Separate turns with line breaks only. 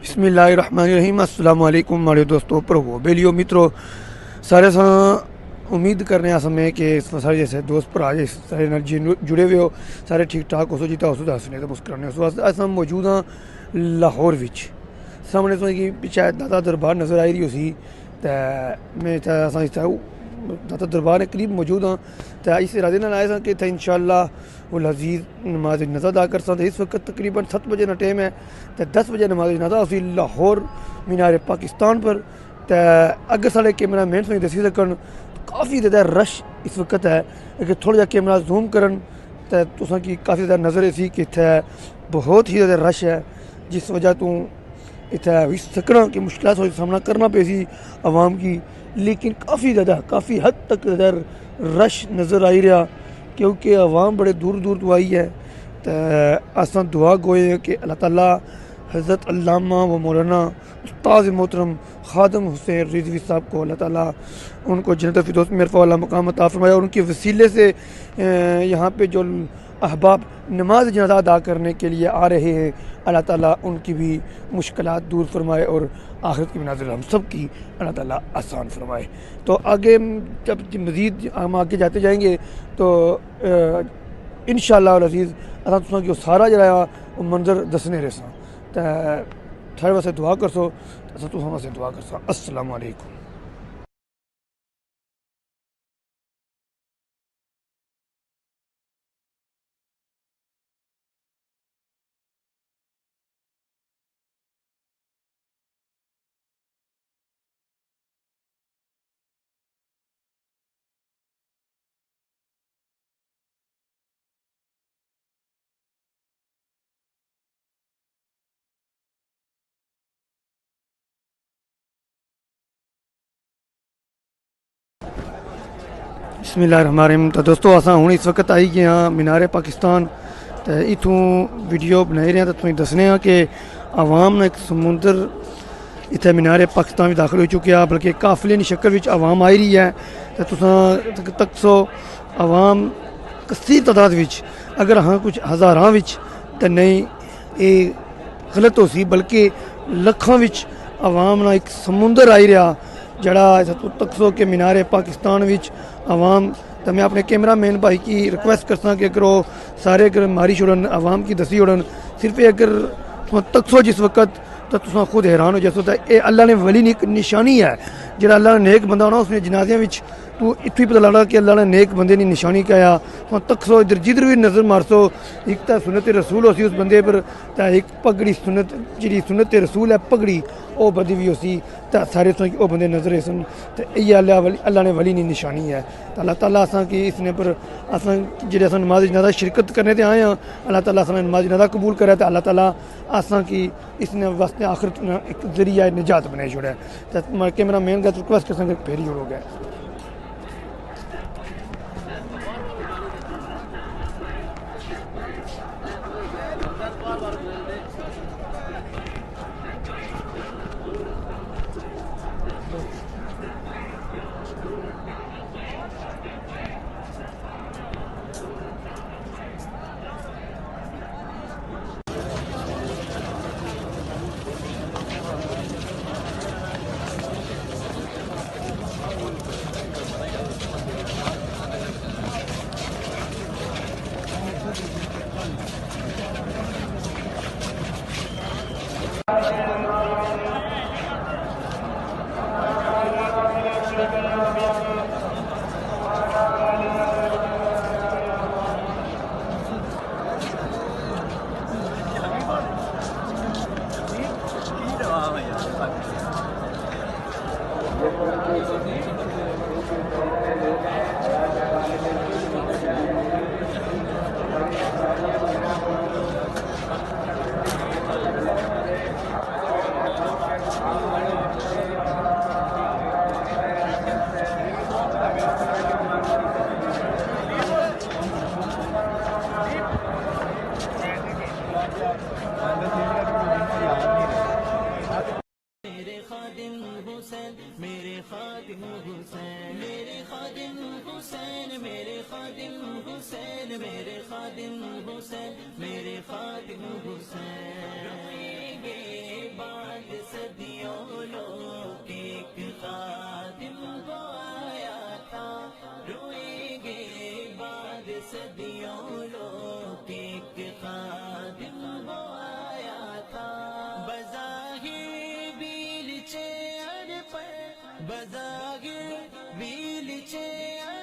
بسم اللہ الرحمن الرحیم. السلام علیکم ہمارے دوستوں پر وہ ویڈیو مترو سارے امید کرنے میں کہ سارے جیسے دوست پر آج سارے جڑے ہوئے ہو, سارے ٹھیک ٹھاک ہو, جیتا ہو ہسنے تو مسکرانے اس واسطے اصل موجود ہاں لاہور وچ. سامنے تو پیچھے دادا دربار نظر آئی رہی ہو سی تو میں دادا دربار کے قریب موجود ہاں. تو اس ارادے نال آئے کہ ان شاء اللہ وہ لذیذ نماز جنازہ ادا کر سکتے. اس وقت تقریباً 7 بجے کا ٹائم ہے تو 10 بجے نماز جنازہ اسی لاہور مینار پاکستان پر. تو اگر سارے کیمرہ مین سے دسی سکن کافی زیادہ رش اس وقت ہے کہ تھوڑا جا کیمرہ زوم کرن تو تساں کی کافی زیادہ نظر سی کہ اتنے بہت ہی زیادہ رش ہے, جس وجہ تو اتنے سکنا کہ مشکلات کا سامنا کرنا پی سی عوام کی. لیکن کافی حد تک رش نظر آئی رہا کیونکہ عوام بڑے دور دور تو آئی ہے. تو اساں دعا گوئے کہ اللہ تعالیٰ حضرت علامہ و مولانا استاد محترم خادم حسین رضوی صاحب کو اللہ تعالیٰ ان کو جنت الفردوس میں مرفوع والا مقام عطا فرمائے, اور ان کے وسیلے سے یہاں پہ جو احباب نماز جنازہ ادا کرنے کے لیے آ رہے ہیں اللہ تعالیٰ ان کی بھی مشکلات دور فرمائے اور آخرت کی منازل ہم سب کی اللہ تعالیٰ آسان فرمائے. تو آگے جب مزید ہم آگے جاتے جائیں گے تو انشاءاللہ العزیز اساں تساں کی سارا جڑا منظر دسنے رہساں. تو تھوڑے واسطے دعا کرسو, اساں تساں واسطے دعا کرساں. السلام علیکم. بسم اللہ الرحمن الرحیم. تو دوستو اساں ہوں اس وقت آئی گئے ہاں مینار پاکستان. تو اتوں ویڈیو بنائی رہے ہیں تو تمہیں دسنے ہاں کہ عوام نے ایک سمندر اتنے مینار پاکستان میں داخل ہو چکے ہیں, بلکہ قافلے کی شکل وچ عوام آئی رہی ہے. تو تساں تک سو عوام کثیر تعداد وچ اگر ہاں کچھ ہزاراں وچ تو نہیں یہ غلط ہو سی, بلکہ لکھاں وچ عوام نہ ایک سمندر آئی رہا جڑا تک سو کہ مینار پاکستان وچ عوام. تو میں اپنے کیمرہ مین بھائی کی ریکویسٹ کرتا کہ اگر وہ سارے اگر ماری چھوڑن عوام کی دسی اڑن صرف اگر تک سو جس وقت تو تساں خود حیران ہو جیسے. اے اللہ نے ولی ایک نشانی ہے جڑا اللہ نے نیک بندہ ہونا اس نے جنازیاں وچ تو اتو ہی پتہ لگا کہ اللہ نے نیک بندے کی نشانی کیا. تو تک سو ادھر جدھر بھی نظر مارسو ایک تو سنت رسول ہو سی اس بندے پر, تو ایک پگڑی سنت جی سنت رسول ہے پگڑی وہ بندی بھی ہو سی. تو سارے سو وہ بندے نظر سن. تو یہ اللہ نے ولی نہیں نشانی ہے. تو اللہ تعالیٰ اساں کی اس نے پر اساں جڑے اساں نماز جنازہ شرکت کرنے تے آئے ہیں اللہ تعالیٰ اساں نماز جنازہ قبول کرے. تو اللہ تعالیٰ اساں کی اس نے واسطے آخرت ایک ذریعہ نجات بنائی چھوڑا ہے. تو کیمرہ مین کا ریکویسٹ کر سکتے پھیری ہو گیا.
میرے خادم حسین میرے خادم حسین صدیوں لوگ ایک خادم وہ آیا تھا، بظاہر ویل چیئر پر، بظاہر ویل چیئر